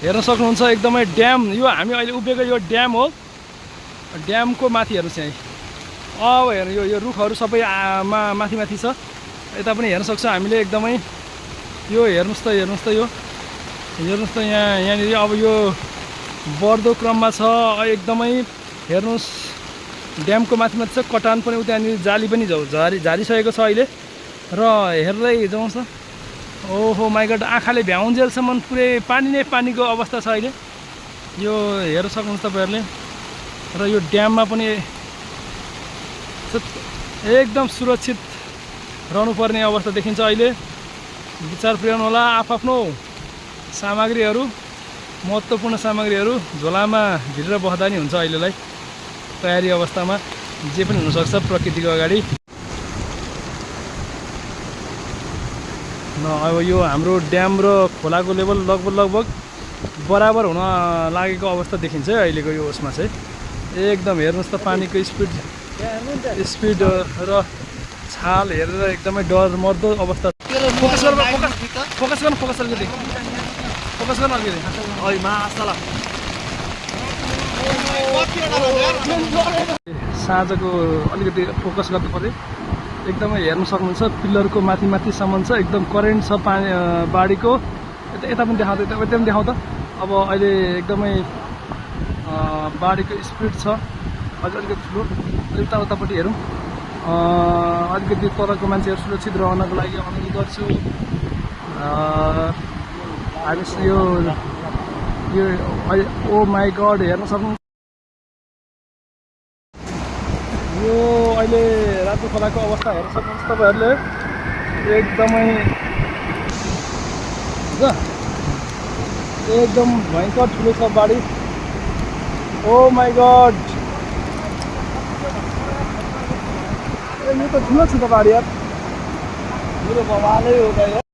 हेर्न सक्नुहुन्छ एकदमै ड्याम यो हामी अहिले उभिएको यो ड्याम हो ड्यामको माथि हेर्नुस् यहाँ अब हेर्नु यो रुखहरू सबै माथि माथि छ यता पनि हेर्न सक्छ हामीले एकदमै यो हेर्नुस् त यो हेर्नुस् त यहाँनिर अब यो बढ्दो क्रममा छ एकदमै हेर्नुस् ड्यामको माथि माथि छ कटान पनि त्यहाँनिर जाली पनि झारिसकेको छ अहिले र हेर्दै जाउँछ ओहो माइ गड आँखाले भ्याउन्जेलसम्म पुरै पानी नै पानीको अवस्था छ अहिले यो हेर्न सक्नुहुन्छ तपाईँहरूले र यो ड्याममा पनि एकदम सुरक्षित रहनुपर्ने अवस्था देखिन्छ अहिले विचार पुर्याउनु होला आफ्नो सामग्रीहरू महत्त्वपूर्ण सामग्रीहरू झोलामा भिरेर बस्दा नि हुन्छ अहिलेलाई तयारी अवस्थामा जे पनि हुनसक्छ प्रकृतिको अगाडि अब यो हाम्रो ड्याम र खोलाको लेभल लगभग बराबर हुन लागेको अवस्था देखिन्छ है अहिलेको यो उसमा चाहिँ एकदम हेर्नुहोस् त पानीको स्पिड र छाल हेरेर एकदमै डर मर्दो अवस्था फोकस गर्न अलिकति साँझको अलिकति फोकस गर्नु पर्यो एकदमै हेर्न सक्नुहुन्छ पिलरको माथिसम्म छ एकदम करेन्ट छ पानी बाढीको यता पनि देखाउँदा यता पनि देखाउँ त अब अहिले एकदमै बाढीको स्पिड छ अलिकति ठुलो उतापट्टि हेरौँ अलिकति तलको मान्छेहरू सुरक्षित रहनको लागि अनुरोध गर्छु हामी यो ओ माई गड हेर्न सक्नु यो अहिले रातो खोलाको अवस्था हेर्न सक्नुहुन्छ तपाईँहरूले एकदम भयङ्कर ठुलो छ बाढी ओ माई गड यो त ठुलो छ त बाढी यार मेरो बवालै हो त